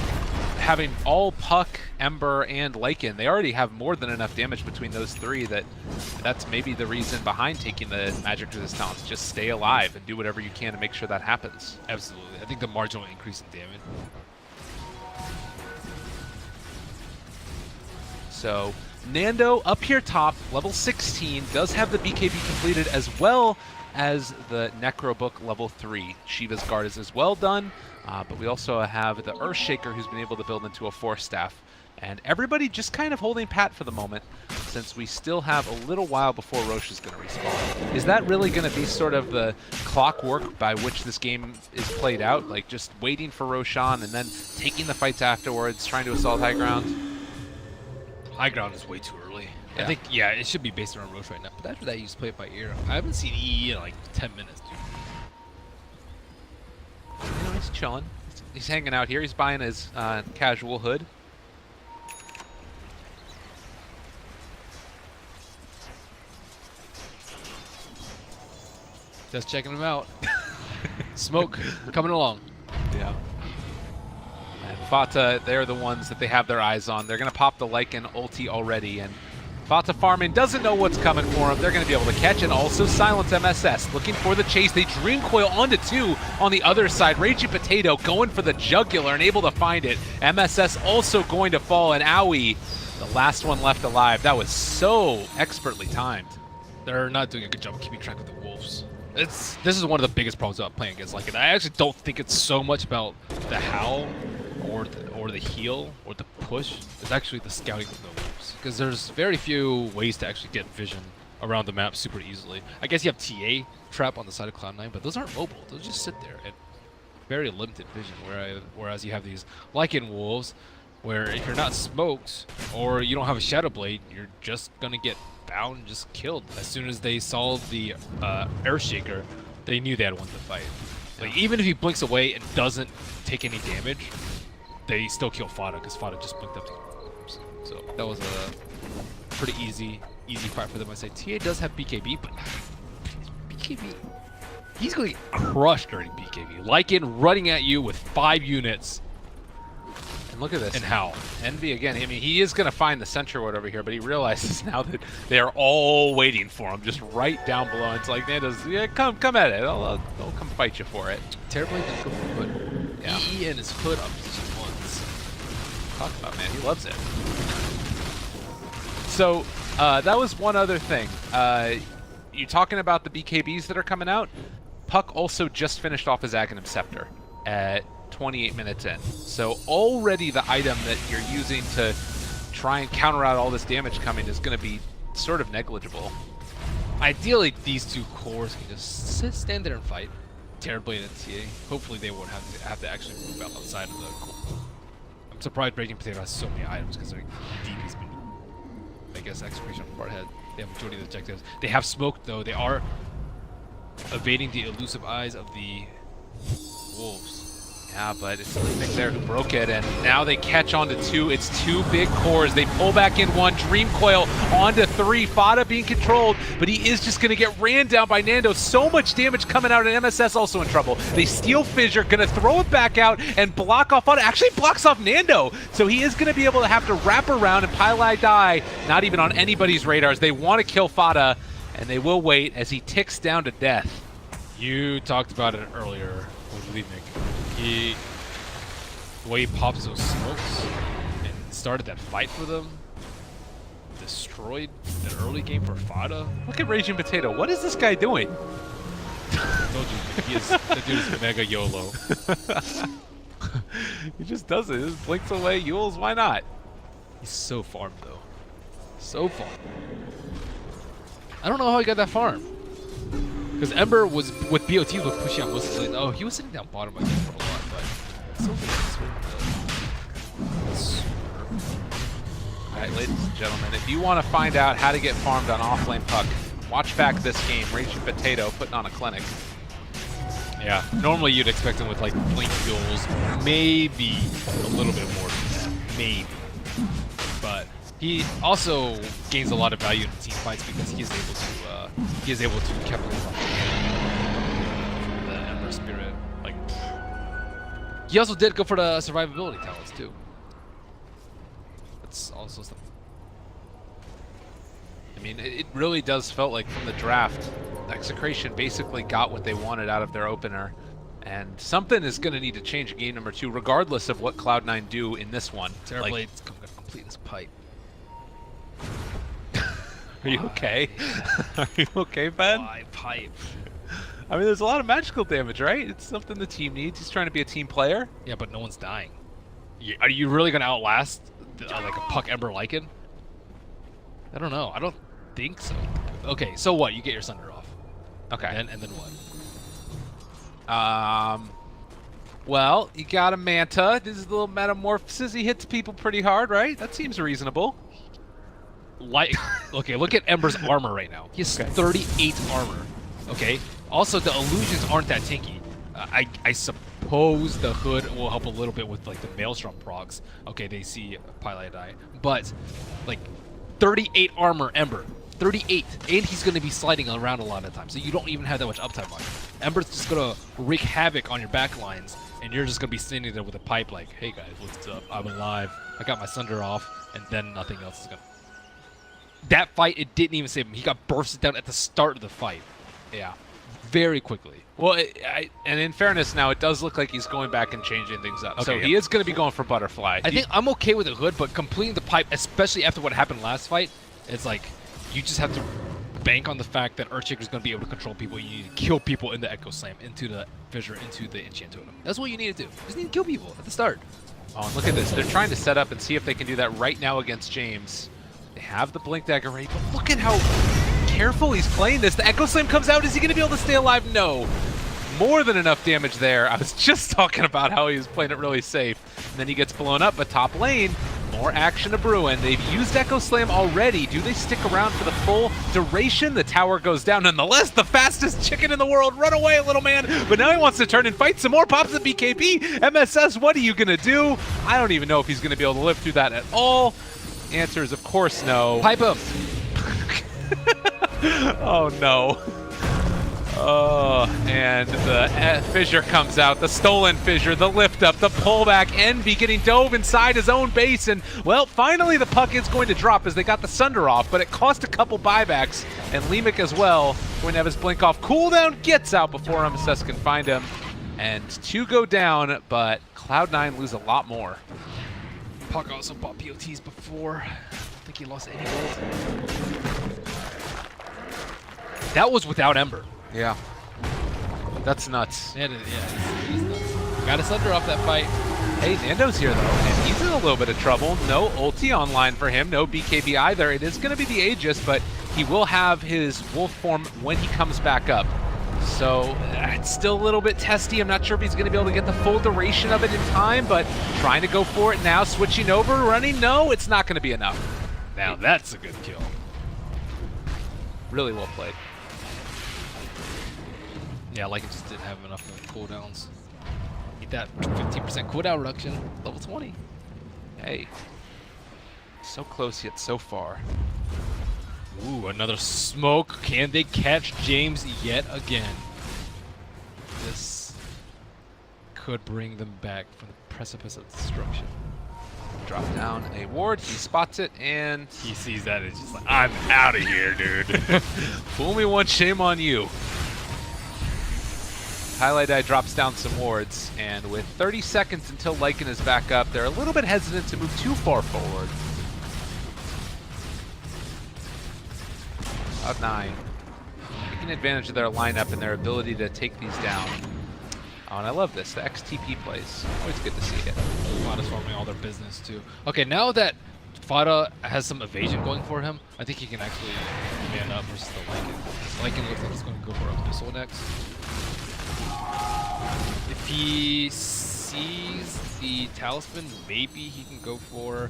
having all Puck, Ember, and Lycan, they already have more than enough damage between those three that's maybe the reason behind taking the magic resist talents. Just stay alive and do whatever you can to make sure that happens. Absolutely. I think the marginal increase in damage. So Nando up here top, level 16, does have the BKB completed as well as the Necro Book level 3. Shiva's Guard is as well done, but we also have the Earthshaker who's been able to build into a Force Staff. And everybody just kind of holding pat for the moment, since we still have a little while before Roche is going to respawn. Is that really going to be sort of the clockwork by which this game is played out? Like just waiting for Roshan and then taking the fights afterwards, trying to assault high ground? High ground is way too early. Yeah. I think, yeah, it should be based around Roche right now. But after that, you just play it by ear. I haven't seen EE in like 10 minutes, dude. You know, he's chilling. He's hanging out here. He's buying his casual hood. Just checking him out. Smoke coming along. Yeah. And Fata, they're the ones that they have their eyes on. They're going to pop the Lycan ulti already, and Fata farming doesn't know what's coming for him. They're going to be able to catch and also silence MSS. Looking for the chase. They Dream Coil onto 2 on the other side. Raging Potato going for the jugular and able to find it. MSS also going to fall, and Owie, the last one left alive. That was so expertly timed. They're not doing a good job of keeping track of the wolves. This is one of the biggest problems about playing against Lycan. I actually don't think it's so much about the howl or the heal or the push. It's actually the scouting of the wolves, because there's very few ways to actually get vision around the map super easily. I guess you have TA trap on the side of Cloud9, but those aren't mobile. Those just sit there and very limited vision. Whereas you have these Lycan wolves, where if you're not smoked or you don't have a Shadow Blade, you're just gonna get bound and just killed. As soon as they saw the Earthshaker, they knew they had won the fight. Like, even if he blinks away and doesn't take any damage, they still kill Fata, because Fata just blinked up to the. So that was a pretty easy fight for them. I say TA does have BKB, but BKB, he's gonna get crushed during BKB. Lycan running at you with 5 units. And look at this. And how? Envy again. I mean, he is going to find the Sentry Ward over here, but he realizes now that they are all waiting for him, just right down below. It's like, Nando's, yeah, come at it. I'll come fight you for it. Terribly didn't go for hood. Yeah. EE and his hood on position 1s. Talk about, man. He loves it. So that was one other thing. You talking about the BKBs that are coming out? Puck also just finished off his Aghanim Scepter at 28 minutes in. So already the item that you're using to try and counter out all this damage coming is going to be sort of negligible. Ideally, these two cores can just stand there and fight. Terribly in TA. Hopefully they won't have to actually move outside of the core. I'm surprised Raging Potato has so many items, because their DP's been, I guess, Execration on part head. They have majority of the objectives. They have smoke, though. They are evading the elusive eyes of the wolves. Yeah, but it's the thing there who broke it, and now they catch onto 2. It's 2 big cores. They pull back in 1. Dream Coil onto 3. Fata being controlled, but he is just going to get ran down by Nando. So much damage coming out, and MSS also in trouble. They steal Fissure, going to throw it back out and block off Fata. Actually blocks off Nando, so he is going to be able to have to wrap around and Pylai die. Not even on anybody's radars. They want to kill Fata, and they will wait as he ticks down to death. You talked about it earlier, I believe, Nick. The way he pops those smokes and started that fight for them, destroyed the early game for Fata. Look at Raging Potato. What is this guy doing? I told you, the dude is mega YOLO. He just does it. He just blinks away. Yules, why not? He's so farmed, though. So farmed. I don't know how he got that farm. Because Ember was, with BOT, was pushing on Wilson. Like, oh, he was sitting down bottom, I think, for a lot, but so Alright, ladies and gentlemen, if you want to find out how to get farmed on offlane Puck, watch back this game. Raging Potato putting on a clinic. Yeah, normally you'd expect him with like blink fuels, maybe a little bit more than that, maybe. But he also gains a lot of value in team fights because he is able to capitalize on the Ember Spirit. Like, he also did go for the survivability talents too. That's also something. I mean, it really does felt like from the draft, Execration basically got what they wanted out of their opener. And something is going to need to change in game number 2, regardless of what Cloud9 do in this one. Terrorblade is going to complete this pipe. Are you okay? Are you okay, Ben? Why pipe? I mean, there's a lot of magical damage, right? It's something the team needs. He's trying to be a team player. Yeah, but no one's dying. Are you really going to outlast like a Puck Ember Lycan? I don't know. I don't think so. Okay, so what? You get your Sunder off. Okay. And then what? Well, you got a Manta. This is a little metamorphosis. He hits people pretty hard, right? That seems reasonable. Okay, look at Ember's armor right now. He has 38 armor. Okay. Also, the illusions aren't that tanky. I suppose the hood will help a little bit with like the Maelstrom procs. Okay, they see Pilot die, but like 38 armor Ember. 38, and he's going to be sliding around a lot of times, so you don't even have that much uptime on him. Ember's just going to wreak havoc on your back lines, and you're just going to be standing there with a pipe like, hey guys, what's up? I'm alive. I got my Sunder off, and then nothing else is going to... That fight, it didn't even save him. He got bursted down at the start of the fight. Yeah. Very quickly. Well, and in fairness now, it does look like he's going back and changing things up. Okay, So he is going to be going for Butterfly. I think I'm okay with the hood, but completing the pipe, especially after what happened last fight, it's like... You just have to bank on the fact that Earthshaker's going to be able to control people. You need to kill people in the Echo Slam, into the Fissure, into the Enchant Totem. That's what you need to do. You just need to kill people at the start. Oh, and look at this. They're trying to set up and see if they can do that right now against James. They have the Blink Dagger ready, but look at how careful he's playing this. The Echo Slam comes out. Is he going to be able to stay alive? No. More than enough damage there. I was just talking about how he was playing it really safe. And then he gets blown up, but top lane, more action to Bruin. They've used Echo Slam already. Do they stick around for the full duration? The tower goes down nonetheless. The fastest chicken in the world. Run away, little man. But now he wants to turn and fight some more. Pops the BKB. MSS, what are you going to do? I don't even know if he's going to be able to live through that at all. Answer is, of course, no. Pipe him. Oh, no. Oh, and the fissure comes out, the stolen fissure, the lift up, the pullback, Envy getting dove inside his own base, and well, finally the puck is going to drop as they got the Sunder off, but it cost a couple buybacks, and Leemic as well, going to have his blink off. Cooldown gets out before MSS can find him, and 2 go down, but Cloud9 lose a lot more. Puck also bought BOTs before. I don't think he lost any gold. That was without Ember. Yeah. That's nuts. Yeah, he's nuts. Got a Sunder off that fight. Hey, Nando's here, though, and he's in a little bit of trouble. No ulti online for him, no BKB either. It is going to be the Aegis, but he will have his Wolf form when he comes back up. So it's still a little bit testy. I'm not sure if he's going to be able to get the full duration of it in time, but trying to go for it now, switching over, running. No, it's not going to be enough. Now that's a good kill. Really well played. Yeah, like it just didn't have enough cooldowns. Need that 15% cooldown reduction, level 20. Hey, so close yet so far. Ooh, another smoke. Can they catch James yet again? This could bring them back from the precipice of destruction. Drop down a ward, he spots it, and He sees that and he's just like, I'm out of here, dude. fool me once, shame on you. Highlight Eye drops down some wards, and with 30 seconds until Lycan is back up, they're a little bit hesitant to move too far forward. Cloud9 taking advantage of their lineup and their ability to take these down. Oh, and I love this, the XTP plays. Always good to see it. Fada's farming all their business too. Okay, now that Fada has some evasion going for him, I think he can actually man up versus the Lycan. Lycan looks like he's going to go for Abyssal next. If he sees the Talisman, maybe he can go for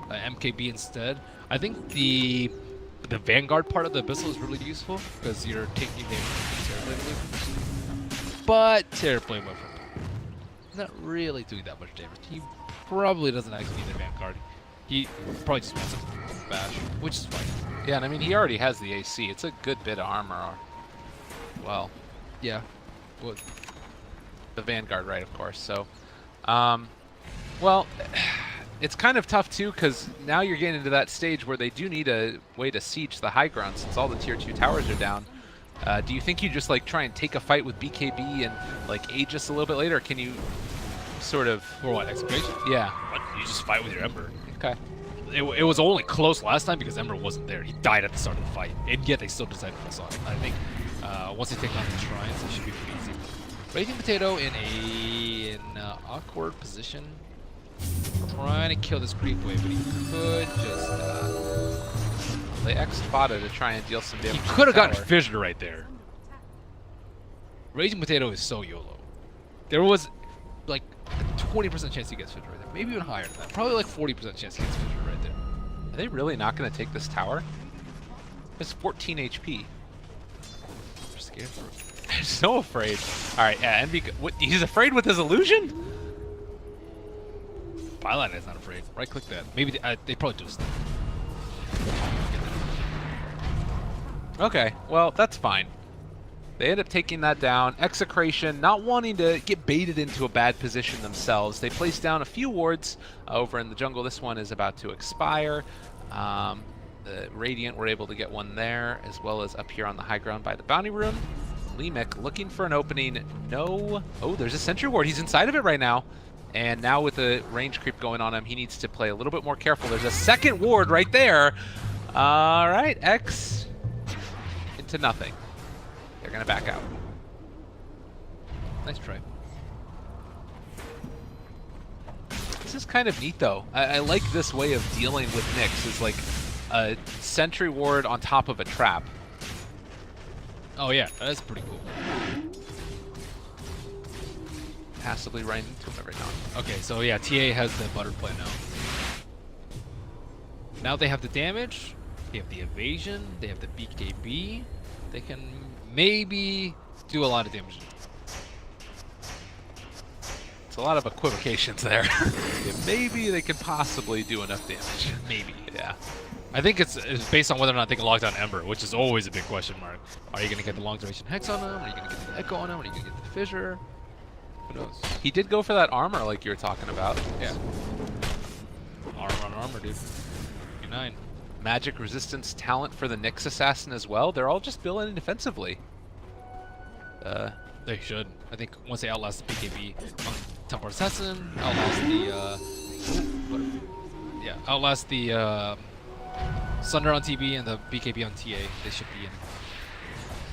MKB instead. I think the Vanguard part of the Abyssal is really useful because you're taking damage conservatively. but Terror played well from him. Not really doing that much damage. He probably doesn't actually need a Vanguard. He probably just wants a bash, which is fine. Yeah, and I mean, he already has the AC. It's a good bit of armor. Well, Yeah. Well, the Vanguard, right, of course. So, well, it's kind of tough, too, because now you're getting into that stage where they do need a way to siege the high ground since all the tier 2 towers are down. Do you think you just, like, try and take a fight with BKB and, like, Aegis a little bit later, or can you sort of... for what, Execration? Yeah. What? You just fight with your Ember. Okay. It was only close last time because Ember wasn't there. He died at the start of the fight, and yet they still decided to press on. I think once they take on the shrines, it should be pretty easy. Raging Potato in an awkward position, trying to kill this creep wave, but he could just... They X-spotted to try and deal some damage. he to could the have gotten tower. Fissure right there. Raging Potato is so YOLO. There was like a 20% chance he gets Fissure right there, maybe even higher than that. Probably like 40% chance he gets Fissure right there. Are they really not going to take this tower? It's 14 HP. We're scared for it. They're so afraid. All right, yeah, Envy. What, he's afraid with his illusion? Byline is not afraid. Right click that. Maybe they probably just. Okay, well, that's fine. They end up taking that down. Execration, not wanting to get baited into a bad position themselves, they place down a few wards over in the jungle. This one is about to expire. The Radiant were able to get one there, as well as up here on the high ground by the bounty room. Lemek looking for an opening. No. Oh, there's a sentry ward. He's inside of it right now. And now with the range creep going on him, he needs to play a little bit more careful. There's a second ward right there. All right, X into nothing. They're going to back out. Nice try. This is kind of neat, though. I like this way of dealing with Nyx. Is like a sentry ward on top of a trap. Oh yeah, that's pretty cool. Passively right into him every now. Okay, so yeah, TA has the butterfly now. Now they have the damage, they have the evasion, they have the BKB. They can maybe do a lot of damage. It's a lot of equivocations there. Yeah, maybe they could possibly do enough damage. Maybe. Yeah. I think it's based on whether or not they can lock down Ember, which is always a big question mark. Are you going to get the long duration Hex on him? Are you going to get the Echo on him? Are you going to get the Fissure? Who knows? He did go for that armor like you were talking about. Yeah. Armor on armor, dude. 9. Magic resistance talent for the Nyx assassin as well. They're all just building defensively. They should. I think once they outlast the BKB on Temple Assassin, outlast the outlast the Sunder on TB and the BKB on TA, they should be in.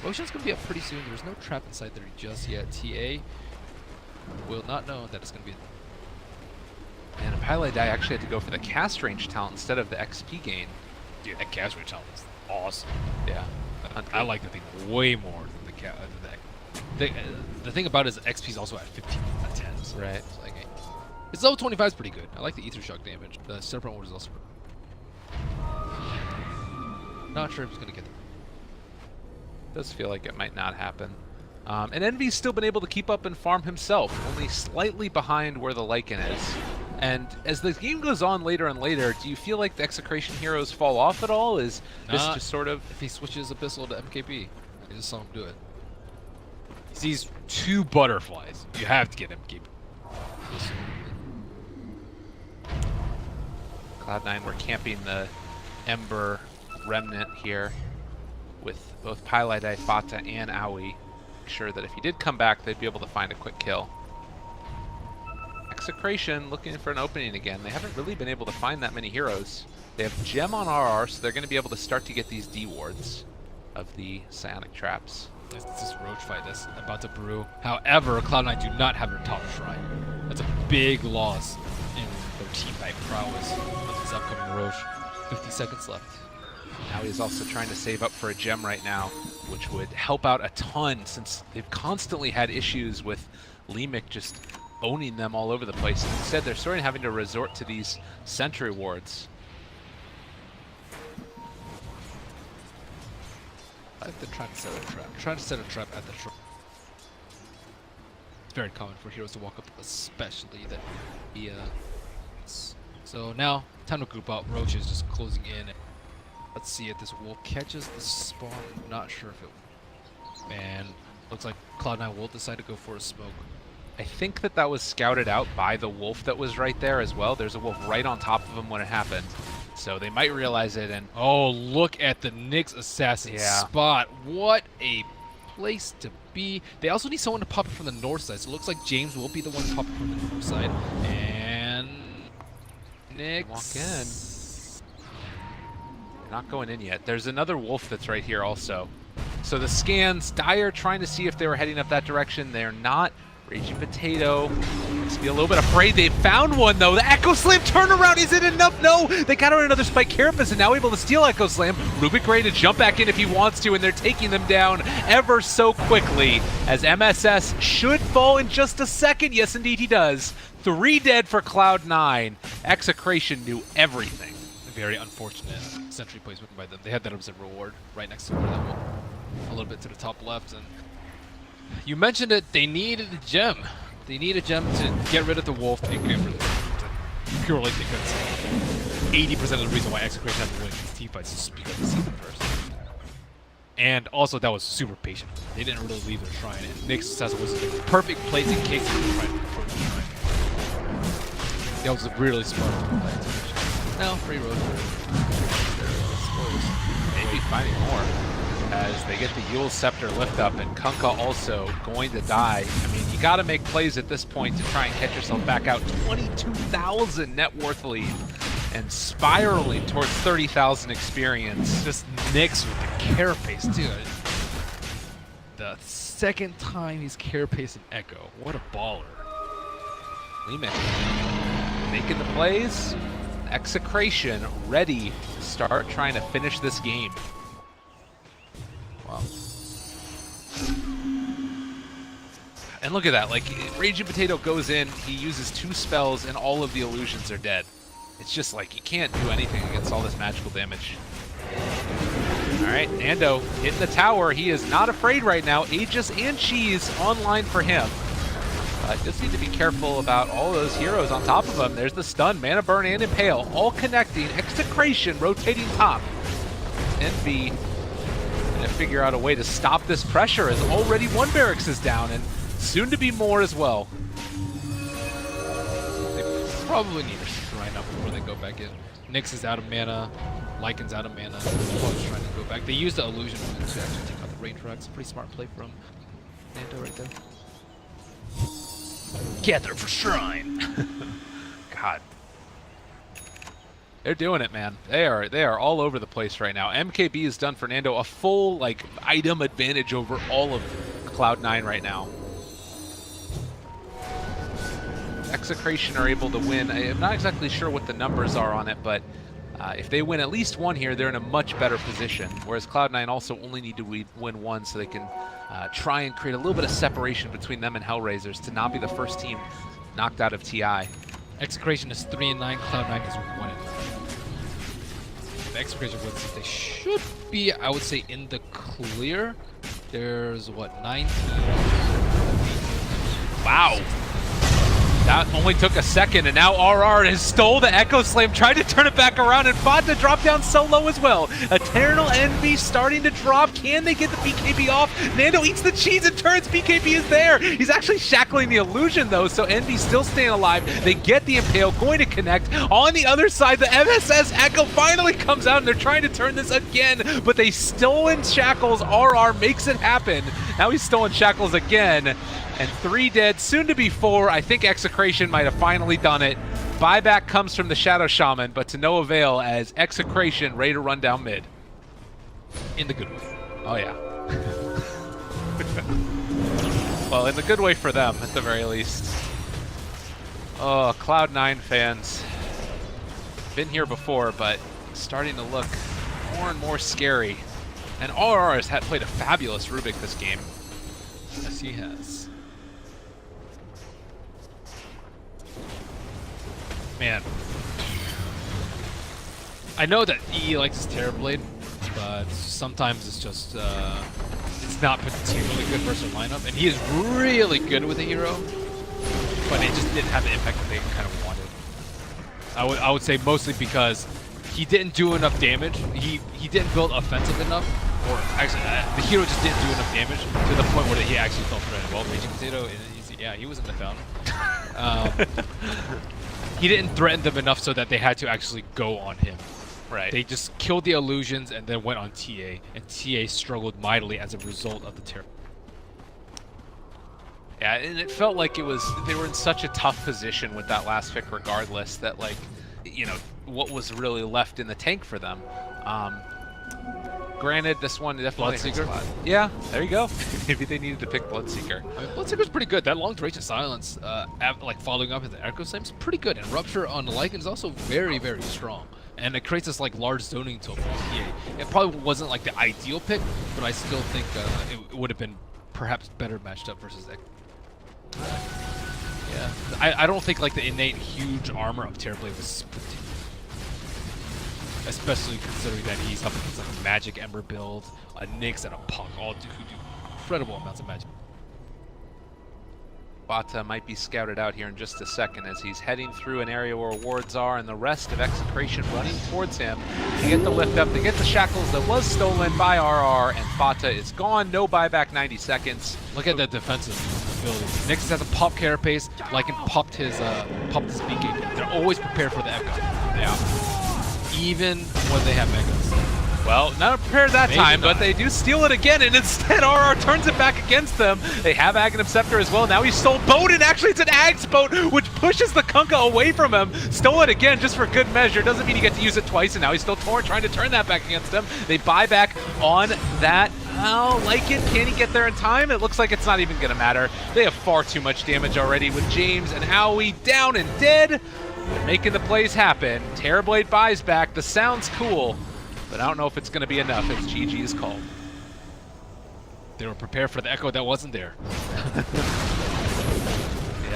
Ocean's gonna be up pretty soon. There's no trap inside there just yet. TA will not know that it's gonna be. And Pile Die actually had to go for the cast range talent instead of the XP gain. Dude, that cast range talent is awesome. Yeah. I like the thing way more than the cat. The thing about it is XP is also at 15 at 10. So Right. It's like, its level 25 is pretty good. I like the Ether Shock damage. The Serpent Ward is also. Not sure if he's gonna get. Does feel like it might not happen. And Envy's still been able to keep up and farm himself, only slightly behind where the Lycan is. And as the game goes on later and later, do you feel like the Execration heroes fall off at all? Is this just sort of... If he switches Abyssal to MKB, I just saw him do it. He sees 2 butterflies. You have to get MKB. Cloud9 were camping the Ember Remnant here with both Pylidai, Fata, and Aoi. Make sure that if he did come back, they'd be able to find a quick kill. Execration looking for an opening again. They haven't really been able to find that many heroes. They have Gem on RR, so they're going to be able to start to get these D wards of the Psionic traps. It's this Roach fight that's about to brew. However, Cloud9 do not have their top shrine. That's a big loss in their team fight prowess of this upcoming Roach. 50 seconds left. Now he's also trying to save up for a gem right now, which would help out a ton since they've constantly had issues with Lemek just owning them all over the place. Instead, they're sort of having to resort to these sentry wards. I think they're trying to set a trap. Trying to set a trap at the shrine. very common for heroes to walk up, especially the so now time to group out. Roach is just closing in. Let's see if this wolf catches the spawn. Not sure if it. Man, looks like Cloud9 will decide to go for a smoke. I think that was scouted out by the wolf that was right there as well. There's a wolf right on top of him when it happened. So they might realize it and... Oh, look at the Nyx assassin spot. What a place to be. They also need someone to pop it from the north side. So it looks like James will be the one to pop it from the north side. And Nyx... Walk in. They're not going in yet. There's another wolf that's right here also. So the scans, Dire trying to see if they were heading up that direction. They're not. Raging Potato must be a little bit afraid. They found one though. The Echo Slam turnaround, is it enough? No, they got on another Spike Carapace and now able to steal Echo Slam. Rubik ready to jump back in if he wants to, and they're taking them down ever so quickly as MSS should fall in just a second. Yes, indeed he does. 3 dead for Cloud9. Execration knew everything. Very unfortunate sentry placement by them. They had that as a reward right next to where that one, a little bit to the top left. And you mentioned it, they needed a gem. They need a gem to get rid of the wolf and get rid of it. Purely because 80% of the reason why Execration hasn't winning these team fights is because they see them first. And also that was super patient. They didn't really leave their shrine, and Nyx assassin was in the perfect place in case they were trying to approach the shrine. That was a really smart execution. Now free road. Maybe finding more as they get the Yule Scepter lift up, and Kunkka also going to die. I mean, you got to make plays at this point to try and catch yourself back out. 22,000 net worth lead and spiraling towards 30,000 experience. Just Nyx with the carapace too. The second time he's carapacing Echo. What a baller. Leeman making the plays. Execration ready to start trying to finish this game. Wow. And look at that, like, Raging Potato goes in, he uses 2 spells, and all of the illusions are dead. It's just like, you can't do anything against all this magical damage. Alright, Nando hitting the tower. He is not afraid right now. Aegis and Cheese online for him. Just need to be careful about all those heroes on top of him. There's the stun, Mana Burn, and Impale, all connecting. Execration rotating top. Envy gonna figure out a way to stop this pressure as already 1 barracks is down, and soon to be more as well. They probably need to shrine up before they go back in. Nyx is out of mana, Lycan's out of mana. They're trying to go back. They used the illusion to actually take out the range racks. Pretty smart play from Nando right there. Gather for shrine. God. They're doing it, man. They are all over the place right now. MKB has done Fernando a full like item advantage over all of Cloud9 right now. Execration are able to win. I'm not exactly sure what the numbers are on it, but if they win at least 1 here, they're in a much better position. Whereas Cloud9 also only need to win 1 so they can try and create a little bit of separation between them and Hellraisers to not be the first team knocked out of TI. Execration is 3-9, Cloud9 is 1-9. If Execration wins, they should be, I would say, in the clear. There's what, 19? Wow. That only took a second, and now RR has stole the Echo Slam, tried to turn it back around, and fought to drop down so low as well. Eternal Envy starting to drop. Can they get the BKB off? Nando eats the cheese and turns. BKB is there. He's actually shackling the illusion, though, so Envy's still staying alive. They get the Impale, going to connect. On the other side, the MSS Echo finally comes out, and they're trying to turn this again, but they still in shackles. RR makes it happen. Now he's still in shackles again. And 3 dead, soon to be 4. I think Execration might have finally done it. Buyback comes from the Shadow Shaman, but to no avail as Execration ready to run down mid. In the good way. Oh yeah. Well, in the good way for them, at the very least. Oh, Cloud9 fans. Been here before, but starting to look more and more scary. And RR has played a fabulous Rubik this game. Yes, he has. Man, I know that he likes his Terrorblade, but sometimes it's just it's not particularly good versus their lineup, and he is really good with a hero, but it just didn't have the impact that they kind of wanted. I would say mostly because he didn't do enough damage. He didn't build offensive enough, or actually the hero just didn't do enough damage to the point where he actually felt threatened. Well, Raging Potato, yeah, he was in the fountain. He didn't threaten them enough so that they had to actually go on him. Right. They just killed the illusions and then went on TA, and TA struggled mightily as a result of the terror. Yeah, and it felt like they were in such a tough position with that last pick regardless that, like, you know, what was really left in the tank for them. Granted, this one definitely hurts a lot. Yeah, there you go. Maybe they needed to pick Bloodseeker. I mean, Bloodseeker's pretty good. That long duration silence, like following up with the Echo Slam, is pretty good. And Rupture on the Lycan is also very, very strong. And it creates this like large zoning tool for TA. It probably wasn't like the ideal pick, but I still think it would have been perhaps better matched up versus Echo. Yeah, I don't think like the innate huge armor of Terrorblade was especially considering that he's up against like a Magic Ember build, a Nyx, and a Puck, all who do incredible amounts of magic. Bata might be scouted out here in just a second as he's heading through an area where wards are, and the rest of Execration running towards him. They get the lift up, they get the shackles that was stolen by RR, and Bata is gone. No buyback, 90 seconds. Look at that defensive ability. Nyx has a pop carapace, Lycan popped his beacon. They're always prepared for the Echo. Yeah. Even when they have Megas. Well, not prepared that time, but they do steal it again, and instead RR turns it back against them. They have Aghanim Scepter as well. Now he stole boat, and actually it's an Ag's boat, which pushes the Kunkka away from him. Stole it again just for good measure. Doesn't mean you get to use it twice, and now he's still trying to turn that back against him. They buy back on that. Oh, Lycan, can he get there in time? It looks like it's not even going to matter. They have far too much damage already with James and Howie down and dead. They're making the plays happen. Terrorblade buys back. The sound's cool, but I don't know if it's going to be enough as GG is called. They were prepared for the Echo that wasn't there. Yeah.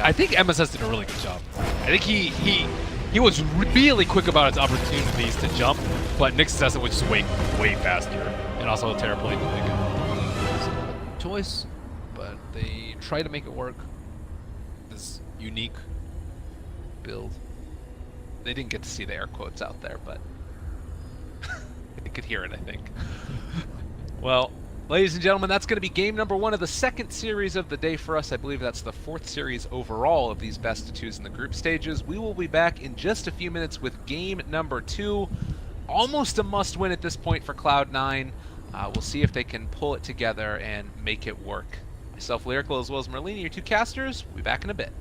I think MSS did a really good job. I think he was really quick about his opportunities to jump, but Nyx does it with just way faster. And also Terrorblade like choice, but they try to make it work. This unique build. They didn't get to see the air quotes out there, but they could hear it, I think. Well, ladies and gentlemen, that's going to be game number 1 of the second series of the day for us. I believe that's the 4th series overall of these best of 2s in the group stages. We will be back in just a few minutes with game number 2. Almost a must-win at this point for Cloud9. We'll see if they can pull it together and make it work. Myself, Lyrical, as well as Merlini, your 2 casters. We'll be back in a bit.